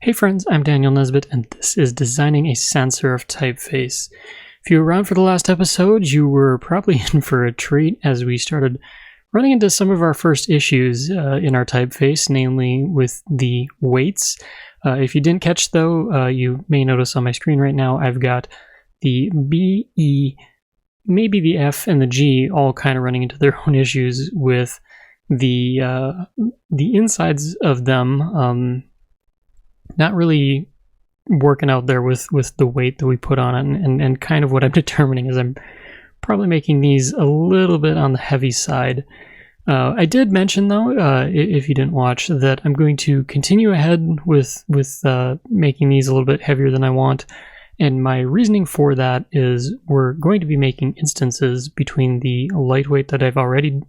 Hey friends, I'm Daniel Nesbitt, and this is Designing a Sans Serif Typeface. If you were around for the last episode, you were probably in for a treat as we started running into some of our first issues in our typeface, namely with the weights. If you didn't catch though, you may notice on my screen right now I've got the B, E, maybe the F, and the G all kind of running into their own issues with the insides of them not really working out there with the weight that we put on it, and kind of what I'm determining is I'm probably making these a little bit on the heavy side. I did mention though, if you didn't watch, that I'm going to continue ahead with making these a little bit heavier than I want, and my reasoning for that is we're going to be making instances between the lightweight that I've already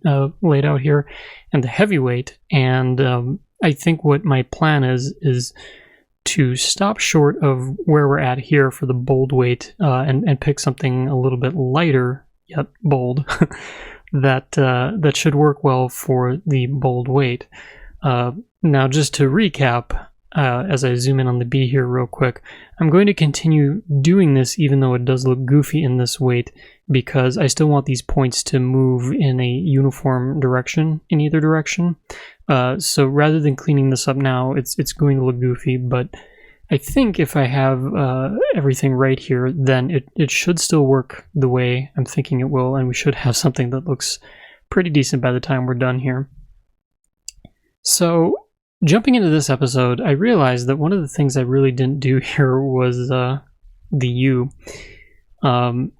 laid out here and the heavyweight, and I think what my plan is to stop short of where we're at here for the bold weight and pick something a little bit lighter yet bold that should work well for the bold weight. Now, just to recap, as I zoom in on the B here real quick, I'm going to continue doing this even though it does look goofy in this weight, because I still want these points to move in a uniform direction in either direction. So rather than cleaning this up now, it's going to look goofy, but I think if I have everything right here, then it should still work the way I'm thinking it will, and we should have something that looks pretty decent by the time we're done here. So jumping into this episode, I realized that one of the things I really didn't do here was the U,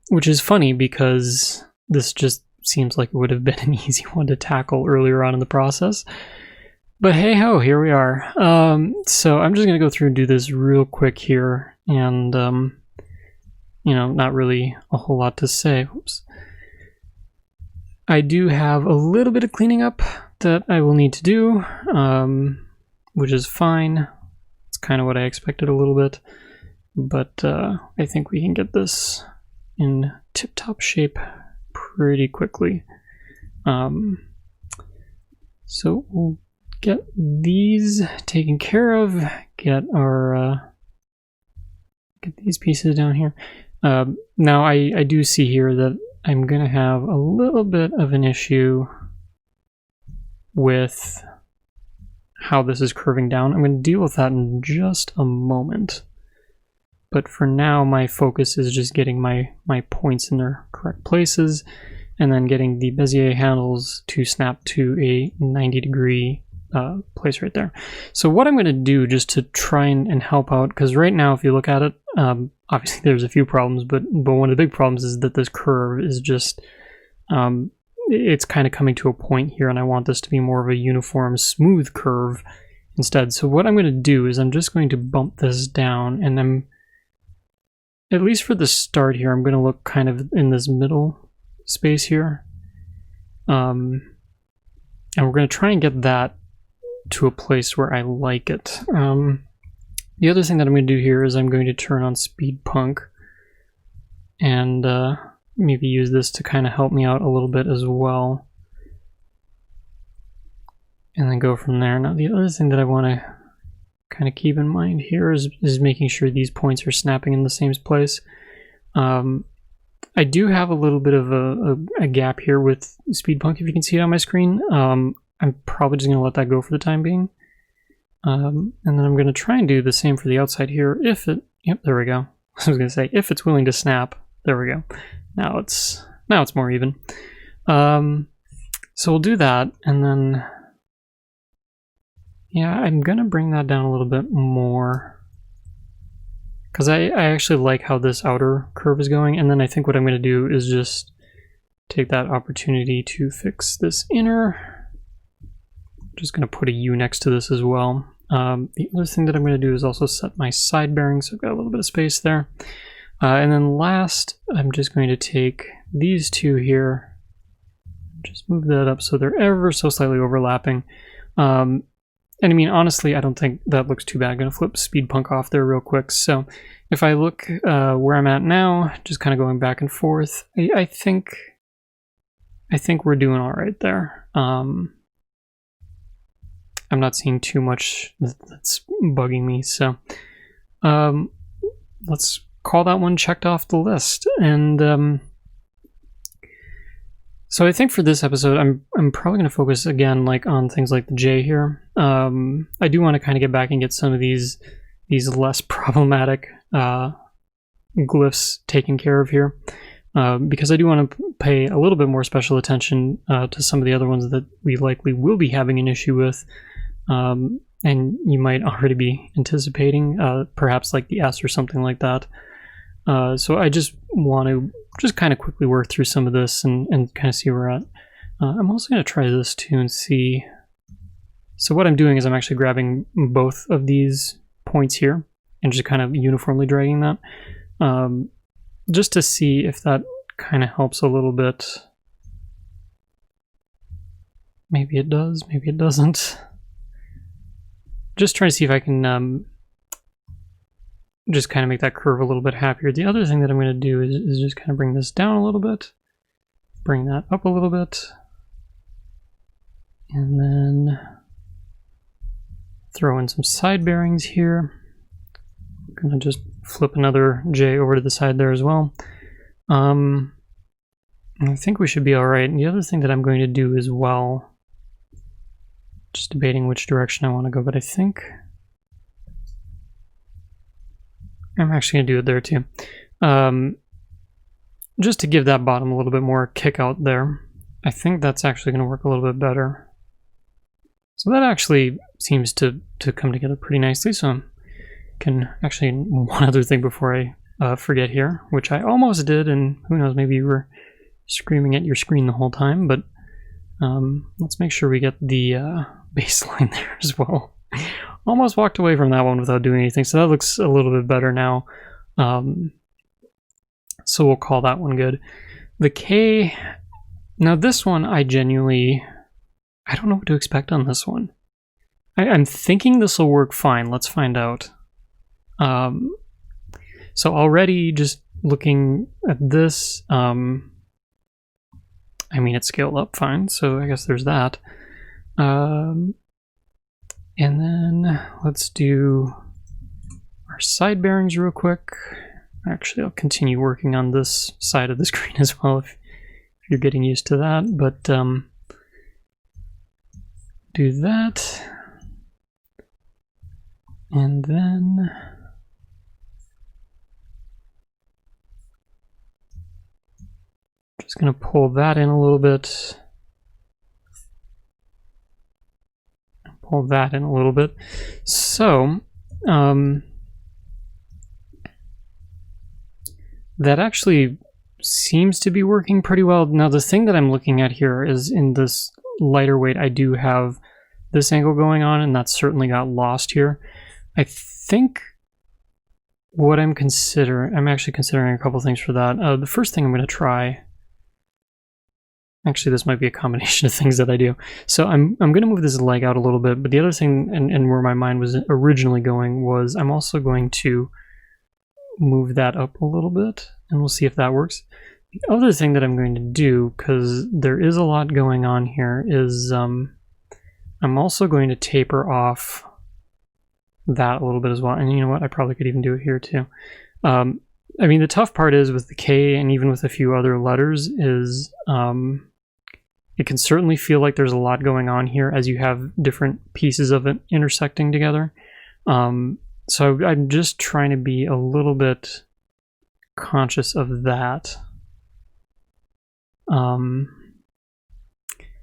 which is funny because this just seems like it would have been an easy one to tackle earlier on in the process. But hey ho, here we are. So I'm just going to go through and do this real quick here, and not really a whole lot to say. Oops. I do have a little bit of cleaning up that I will need to do, which is fine. It's kind of what I expected a little bit, but I think we can get this in tip-top shape pretty quickly. So we'll get these taken care of, get these pieces down here. Now I do see here that I'm going to have a little bit of an issue with how this is curving down. I'm going to deal with that in just a moment. But for now, my focus is just getting my points in their correct places, and then getting the Bezier handles to snap to a 90-degree place right there. So what I'm going to do, just to try and help out, because right now if you look at it, obviously there's a few problems, but one of the big problems is that this curve is just it's kind of coming to a point here, and I want this to be more of a uniform smooth curve instead. So what I'm going to do is I'm just going to bump this down, and I'm, at least for the start here, I'm going to look kind of in this middle space here, and we're going to try and get that to a place where I like it. The other thing that I'm going to do here is I'm going to turn on Speed Punk, and maybe use this to kind of help me out a little bit as well, and then go from there. Now the other thing that I want to kind of keep in mind here is making sure these points are snapping in the same place. I do have a little bit of a gap here with Speed Punk, if you can see it on my screen. I'm probably just going to let that go for the time being. And then I'm going to try and do the same for the outside here. If it, yep, there we go. I was going to say, if it's willing to snap, there we go. Now it's more even. So we'll do that, and then, yeah, I'm going to bring that down a little bit more, because I actually like how this outer curve is going, and then I think what I'm going to do is just take that opportunity to fix this inner. Just going to put a U next to this as well. The other thing that I'm going to do is also set my side bearings, so I've got a little bit of space there. And then last, I'm just going to take these two here, just move that up so they're ever so slightly overlapping. And I mean, honestly, I don't think that looks too bad. I'm going to flip Speed Punk off there real quick. So if I look where I'm at now, just kind of going back and forth, I think we're doing all right there. I'm not seeing too much that's bugging me. So let's call that one checked off the list. And so I think for this episode, I'm probably going to focus again on things like the J here. I do want to kind of get back and get some of these less problematic glyphs taken care of here, because I do want to pay a little bit more special attention to some of the other ones that we likely will be having an issue with, and you might already be anticipating, perhaps like the S or something like that. So I just want to kind of quickly work through some of this and kind of see where we're at. I'm also going to try this too and see. So what I'm doing is I'm actually grabbing both of these points here and just kind of uniformly dragging that, just to see if that kind of helps a little bit. Maybe it does, maybe it doesn't. Just trying to see if I can just kind of make that curve a little bit happier. The other thing that I'm going to do is just kind of bring this down a little bit, bring that up a little bit, and then throw in some side bearings here. I'm going to just flip another J over to the side there as well. I think we should be all right. And the other thing that I'm going to do as well, just debating which direction I want to go, but I think I'm actually going to do it there too. Just to give that bottom a little bit more kick out there. I think that's actually going to work a little bit better. So that actually seems to come together pretty nicely. So I can actually, one other thing before I forget here, which I almost did, and who knows, maybe you were screaming at your screen the whole time, but let's make sure we get the baseline there as well. Almost walked away from that one without doing anything, so that looks a little bit better now. So we'll call that one good. The K, now this one I genuinely, I don't know what to expect on this one. I'm thinking this will work fine. Let's find out. So already just looking at this, I mean, it's scaled up fine, so I guess there's that. And then let's do our side bearings real quick. Actually, I'll continue working on this side of the screen as well if you're getting used to that. But do that. And then just going to pull that in a little bit. Pull that in a little bit. So that actually seems to be working pretty well. Now the thing that I'm looking at here is in this lighter weight I do have this angle going on, and that certainly got lost here. I think what I'm actually considering a couple things for that. The first thing I'm going to try, actually this might be a combination of things that I do. So I'm going to move this leg out a little bit, but the other thing, and where my mind was originally going, was I'm also going to move that up a little bit, and we'll see if that works. The other thing that I'm going to do, because there is a lot going on here, is I'm also going to taper off that a little bit as well. And you know what? I probably could even do it here too. I mean, the tough part is with the K and even with a few other letters is it can certainly feel like there's a lot going on here as you have different pieces of it intersecting together. So I'm just trying to be a little bit conscious of that.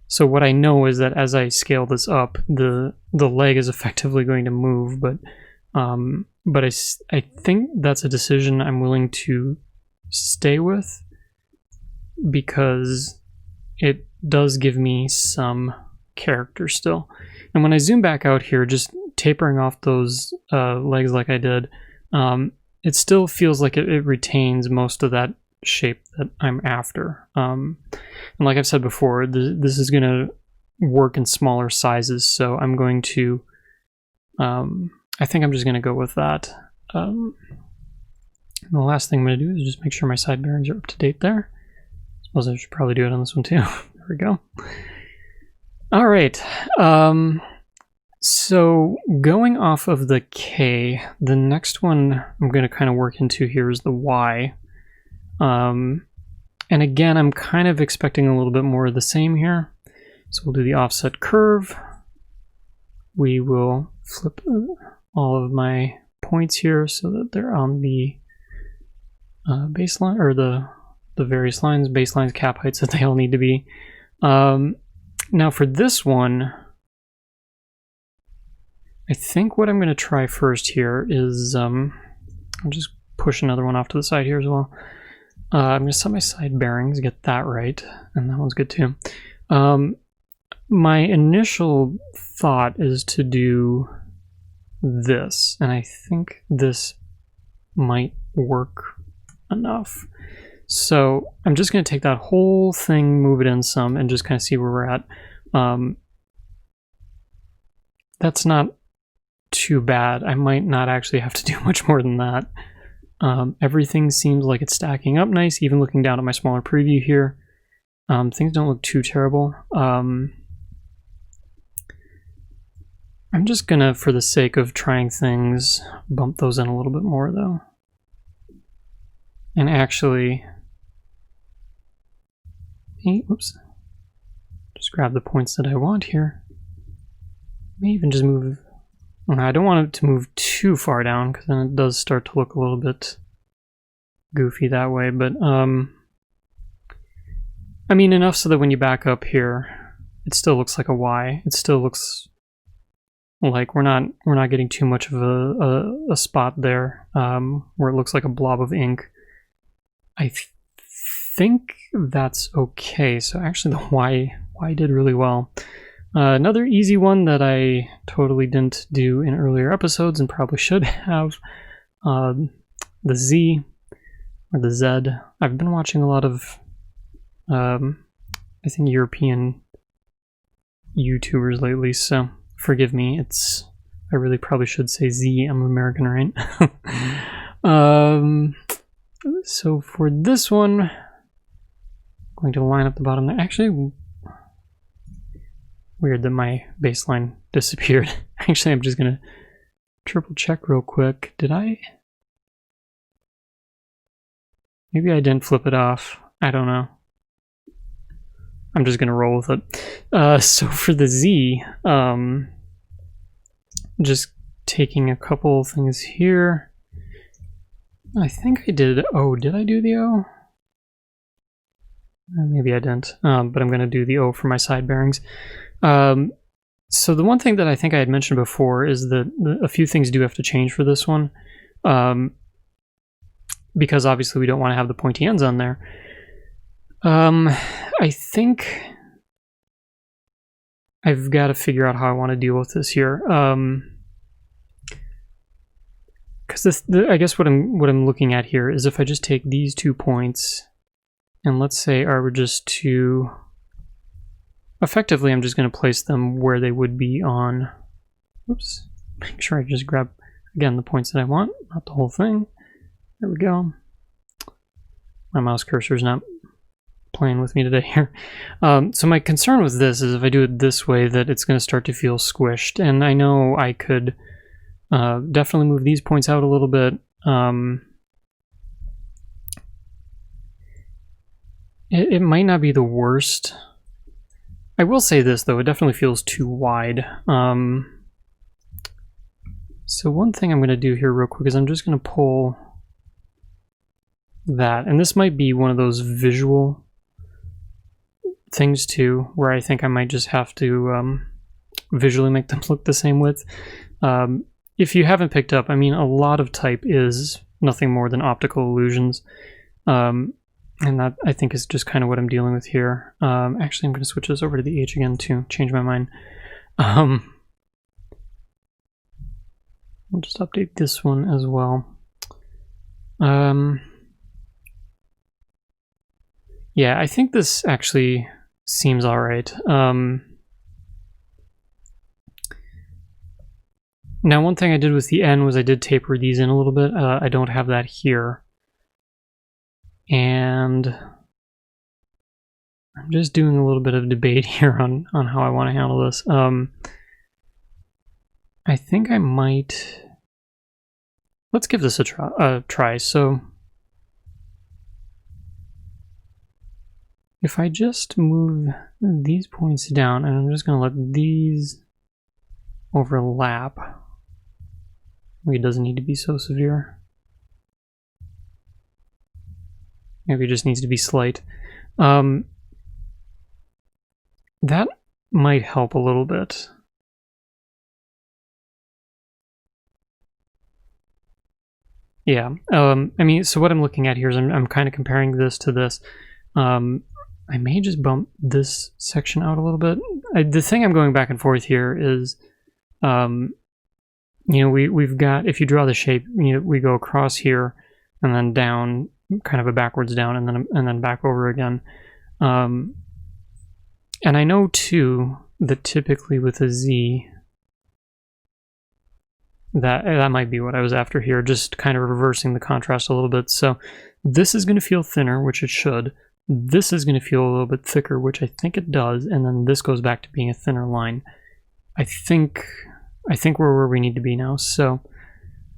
So what I know is that as I scale this up, the leg is effectively going to move, but I think that's a decision I'm willing to stay with, because it does give me some character still. And when I zoom back out here, just tapering off those legs like I did, it still feels like it retains most of that shape that I'm after. And like I've said before, this is going to work in smaller sizes, so I'm going to, I think I'm just going to go with that. And the last thing I'm going to do is just make sure my side bearings are up to date there. I suppose I should probably do it on this one too. There we go. All right. So going off of the K, the next one I'm going to kind of work into here is the Y. And again, I'm kind of expecting a little bit more of the same here. So we'll do the offset curve. We will flip all of my points here so that they're on the baseline, or the various lines, baselines, cap heights that they all need to be. Now for this one, I think what I'm going to try first here is, I'll just push another one off to the side here as well. I'm going to set my side bearings, get that right, and that one's good too. My initial thought is to do this, and I think this might work enough. So I'm just going to take that whole thing, move it in some, and just kind of see where we're at. That's not too bad. I might not actually have to do much more than that. Everything seems like it's stacking up nice, even looking down at my smaller preview here. Things don't look too terrible. I'm just gonna, for the sake of trying things, bump those in a little bit more though. And actually, oops, just grab the points that I want here. Maybe even just move, I don't want it to move too far down because then it does start to look a little bit goofy that way, but I mean enough so that when you back up here, it still looks like a Y. It still looks like we're not getting too much of a spot there where it looks like a blob of ink. I think that's okay. So actually the Y did really well. Another easy one that I totally didn't do in earlier episodes and probably should have, the Z or the Z. I've been watching a lot of I think European YouTubers lately, so forgive me. I really probably should say Z. I'm American, right? So for this one, I'm going to line up the bottom there. Actually, weird that my baseline disappeared. Actually, I'm just gonna triple check real quick. Did I? Maybe I didn't flip it off. I don't know. I'm just gonna roll with it. So for the Z, just taking a couple things here. I think I did O. Did I do the O? Maybe I didn't, but I'm going to do the O for my side bearings. So the one thing that I think I had mentioned before is that a few things do have to change for this one, because obviously we don't want to have the pointy ends on there. I think I've got to figure out how I want to deal with this here. Because I guess what I'm looking at here is if I just take these 2 points, and let's say I were just to, effectively I'm just going to place them where they would be on, oops, make sure I just grab, again, the points that I want, not the whole thing. There we go. My mouse cursor's not playing with me today here. So my concern with this is if I do it this way that it's going to start to feel squished, and I know I could definitely move these points out a little bit. It might not be the worst. I will say this though, it definitely feels too wide. So one thing I'm going to do here real quick is I'm just going to pull that, and this might be one of those visual things too, where I think I might just have to visually make them look the same width. If you haven't picked up, I mean, a lot of type is nothing more than optical illusions. And that, I think, is just kind of what I'm dealing with here. Actually, I'm going to switch this over to the H again to change my mind. I'll just update this one as well. Yeah, I think this actually seems all right. Now, one thing I did with the N was I did taper these in a little bit. I don't have that here. And I'm just doing a little bit of debate here on how I want to handle this. I think I might... Let's give this a try. So if I just move these points down, and I'm just going to let these overlap. Maybe it doesn't need to be so severe. Maybe it just needs to be slight. That might help a little bit. Yeah, I mean, so what I'm looking at here is I'm kind of comparing this to this. I may just bump this section out a little bit. The thing I'm going back and forth here is, you know, we've got, if you draw the shape, you know, we go across here and then down, kind of a backwards down, and then back over again. And I know too that typically with a Z, that might be what I was after here, just kind of reversing the contrast a little bit. So this is going to feel thinner, which it should. This is going to feel a little bit thicker, which I think it does, and then this goes back to being a thinner line. I think we're where we need to be now. So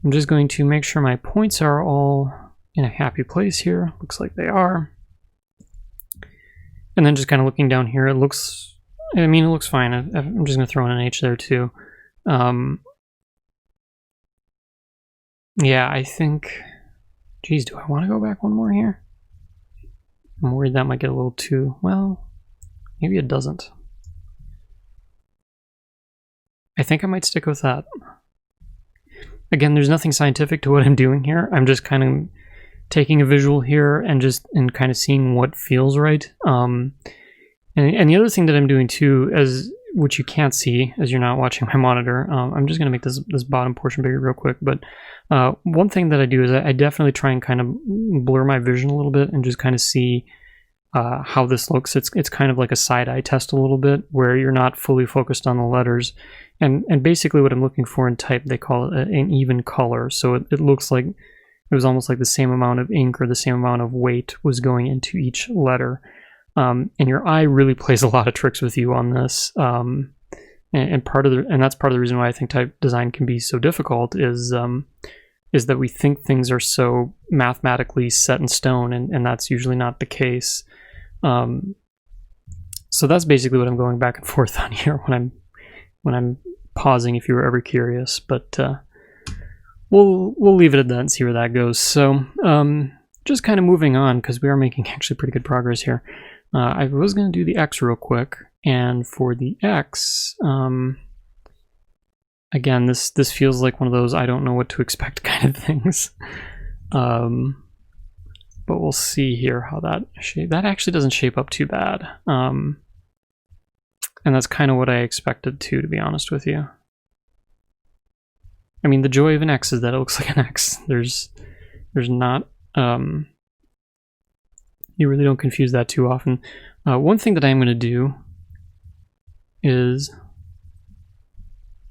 I'm just going to make sure my points are all in a happy place here. Looks like they are. And then just kind of looking down here, it looks, I mean, it looks fine. I'm just going to throw in an H there too. Yeah, I think, geez, do I want to go back one more here? I'm worried that might get a little too, well, maybe it doesn't. I think I might stick with that. Again, there's nothing scientific to what I'm doing here. I'm just kind of taking a visual here and kind of seeing what feels right. And the other thing that I'm doing too, which you can't see as you're not watching my monitor, I'm just going to make this bottom portion bigger real quick, but one thing that I do is I definitely try and kind of blur my vision a little bit and just kind of see how this looks. It's kind of like a side-eye test a little bit, where you're not fully focused on the letters. And basically what I'm looking for in type, they call it an even color. So it looks like it was almost like the same amount of ink or the same amount of weight was going into each letter. And your eye really plays a lot of tricks with you on this. And that's part of the reason why I think type design can be so difficult is that we think things are so mathematically set in stone, and that's usually not the case. So that's basically what I'm going back and forth on here when I'm pausing, if you were ever curious. But we'll leave it at that and see where that goes. So just kind of moving on, because we are making actually pretty good progress here. I was going to do the X real quick, and for the X, again, this feels like one of those I don't know what to expect kind of things. But we'll see here how that actually doesn't shape up too bad. And that's kind of what I expected to be honest with you. I mean, the joy of an X is that it looks like an X. There's not, you really don't confuse that too often. One thing that I'm going to do is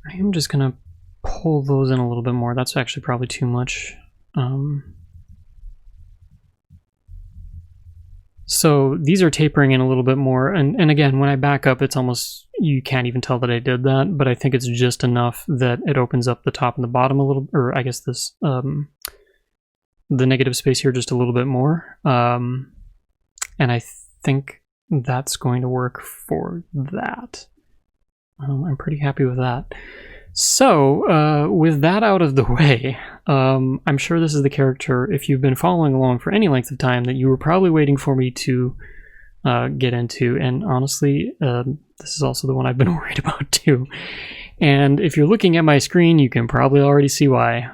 I am just going to pull those in a little bit more. That's actually probably too much. So these are tapering in a little bit more. And again, when I back up, it's almost, you can't even tell that I did that, but I think it's just enough that it opens up the top and the bottom a little, or I guess this, the negative space here just a little bit more. And I think that's going to work for that. I'm pretty happy with that. So, with that out of the way, I'm sure this is the character, if you've been following along for any length of time, that you were probably waiting for me to get into. And honestly, this is also the one I've been worried about too. And if you're looking at my screen, you can probably already see why.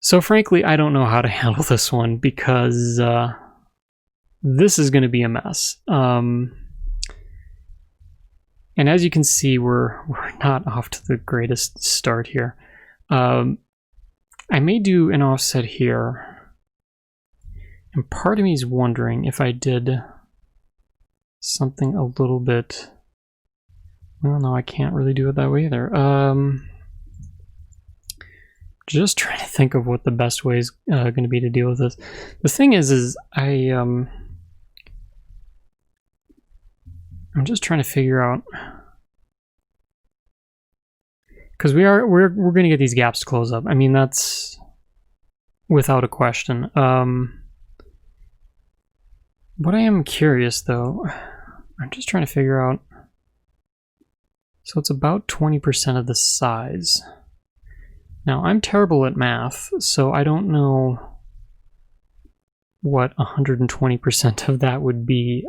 So frankly, I don't know how to handle this one, because this is going to be a mess. And as you can see, we're not off to the greatest start here. I may do an offset here, and part of me is wondering if I did something a little bit... Well, no, I can't really do it that way either. Just trying to think of what the best way is going to be to deal with this. The thing is I'm just trying to figure out Because we're going to get these gaps to close up. I mean, that's without a question. What I am curious, though, I'm just trying to figure out. So it's about 20% of the size. Now, I'm terrible at math, so I don't know what 120% of that would be.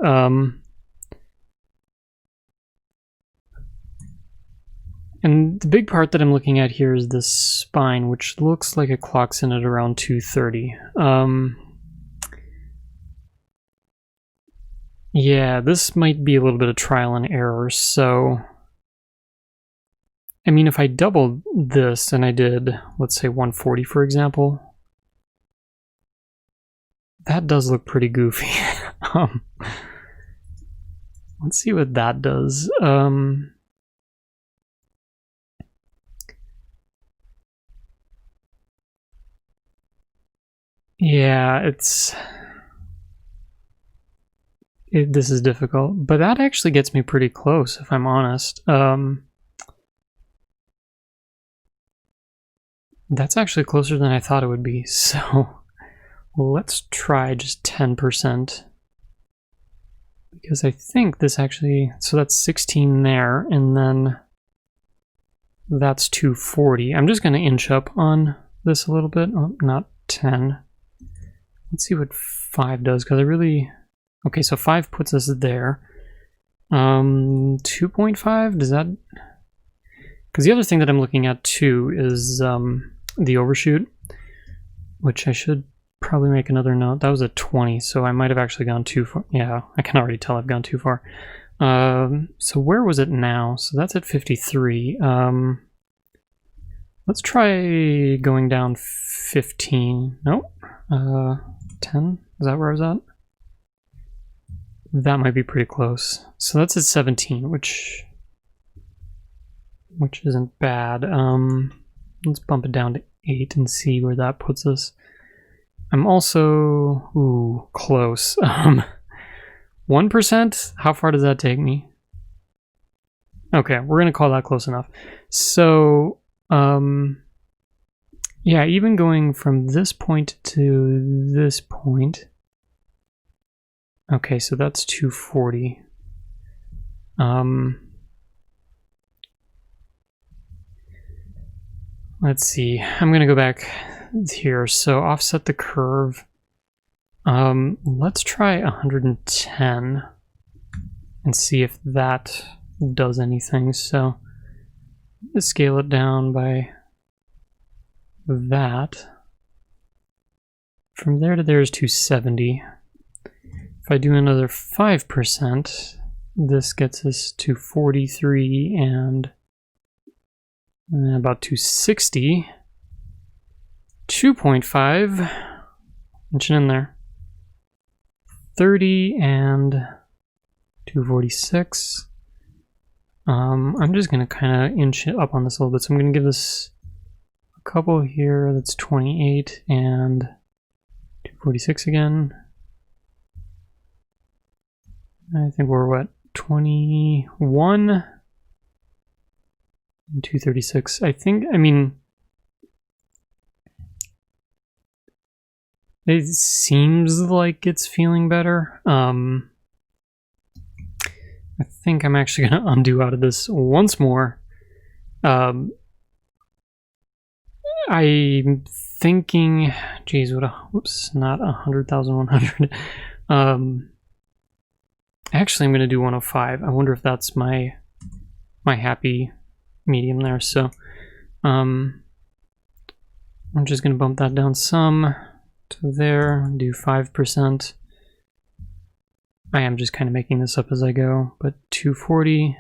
And the big part that I'm looking at here is this spine, which looks like it clocks in at around 230. Yeah, this might be a little bit of trial and error, so... I mean, if I doubled this and I did, let's say 140, for example, that does look pretty goofy. Let's see what that does. Yeah, this is difficult, but that actually gets me pretty close, if I'm honest. That's actually closer than I thought it would be, so let's try just 10%. Because I think this actually, so that's 16 there, and then that's 240. I'm just going to inch up on this a little bit, oh, not 10. Let's see what 5 does, because I really... Okay, so 5 puts us there. 2.5, does that... Because the other thing that I'm looking at, too, is the overshoot, which I should probably make another note. That was a 20, so I might have actually gone too far. Yeah, I can already tell I've gone too far. So where was it now? So that's at 53. Let's try going down 15. Nope. 10? Is that where I was at? That might be pretty close. So that's at 17, which isn't bad. Let's bump it down to 8 and see where that puts us. I'm also... Ooh, close. 1%? How far does that take me? Okay, we're going to call that close enough. So, yeah, even going from this point to this point... Okay, so that's 240. Let's see. I'm going to go back here. So offset the curve. Let's try 110 and see if that does anything. So let's scale it down by that. From there to there is 270. If I do another 5%, this gets us to 43 and about 260. 2.5, inching in there. 30 and 246. I'm just going to kind of inch it up on this a little bit. So I'm going to give this a couple here. That's 28 and 246 again. I think we're what, 21 and 236. I think, I mean, it seems like it's feeling better. I think I'm actually going to undo out of this once more. I'm thinking, geez, what a, whoops, not 100,100. Actually, I'm going to do 105. I wonder if that's my happy medium there. So I'm just going to bump that down some to there, do 5%. I am just kind of making this up as I go, but 240.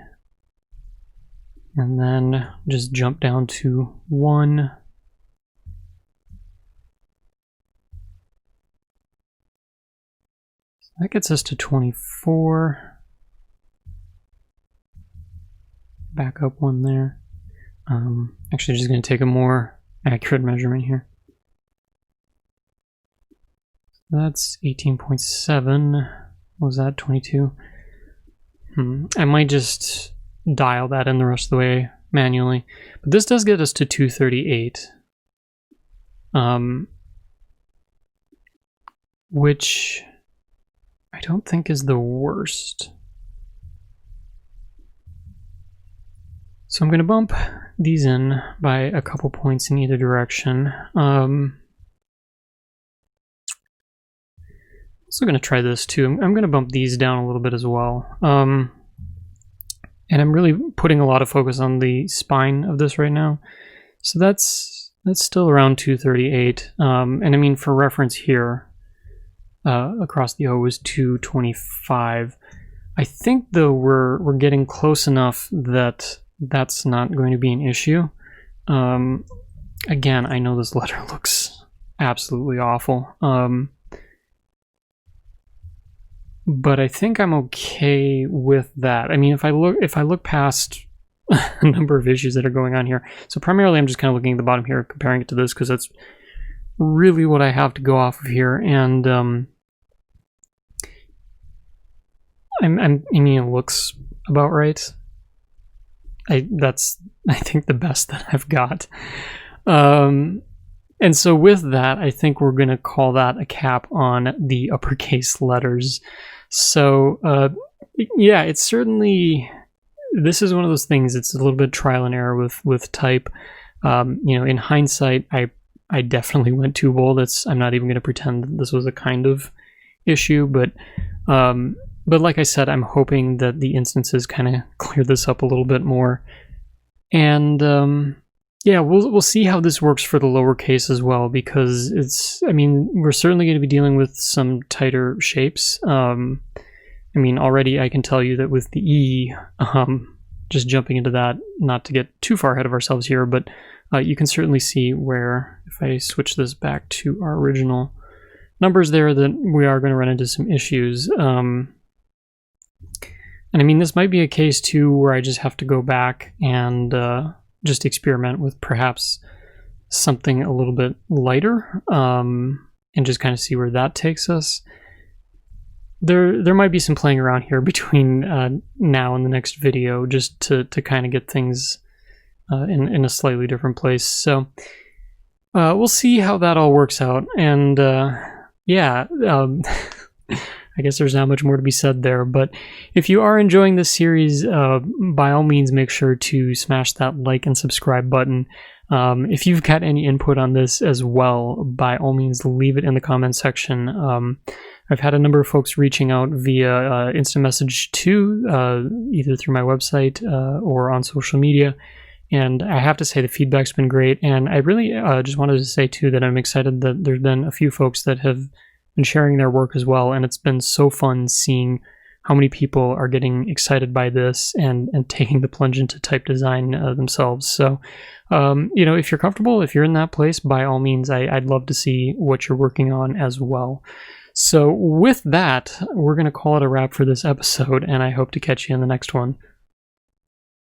And then just jump down to 1. That gets us to 24. Back up 1 there. Actually, just going to take a more accurate measurement here. That's 18.7. Was that 22? I might just dial that in the rest of the way manually. But this does get us to 238. Which I don't think is the worst. So I'm going to bump these in by a couple points in either direction. Also going to try this too. I'm going to bump these down a little bit as well. And I'm really putting a lot of focus on the spine of this right now. So that's still around 238. And I mean, for reference here, across the O was 225. I think though we're getting close enough that that's not going to be an issue. Again, I know this letter looks absolutely awful. But I think I'm okay with that. I mean, if I look past a number of issues that are going on here, so primarily I'm just kind of looking at the bottom here, comparing it to this, because that's really what I have to go off of here. And I mean, it looks about right. That's I think the best that I've got. And so with that, I think we're going to call that a cap on the uppercase letters. So yeah, it's certainly, this is one of those things, it's a little bit trial and error with type. You know, in hindsight, I definitely went too bold. I'm not even going to pretend that this was a kind of issue, but like I said, I'm hoping that the instances kind of clear this up a little bit more. And yeah, we'll see how this works for the lowercase as well, because I mean, we're certainly going to be dealing with some tighter shapes. I mean, already I can tell you that with the E, just jumping into that, not to get too far ahead of ourselves here, but you can certainly see where, if I switch this back to our original numbers there, that we are going to run into some issues. And I mean, this might be a case too where I just have to go back and just experiment with perhaps something a little bit lighter, and just kind of see where that takes us. There might be some playing around here between now and the next video, just to kind of get things in a slightly different place. So we'll see how that all works out. And yeah, I guess there's not much more to be said there, but if you are enjoying this series, by all means make sure to smash that like and subscribe button. If you've got any input on this as well, by all means leave it in the comments section. I've had a number of folks reaching out via instant message too, either through my website or on social media, and I have to say the feedback's been great. And I really just wanted to say too that I'm excited that there's been a few folks that have been sharing their work as well, and it's been so fun seeing how many people are getting excited by this and taking the plunge into type design themselves. So you know, if you're comfortable, if you're in that place, by all means, I'd love to see what you're working on as well. So with that, we're going to call it a wrap for this episode, and I hope to catch you in the next one.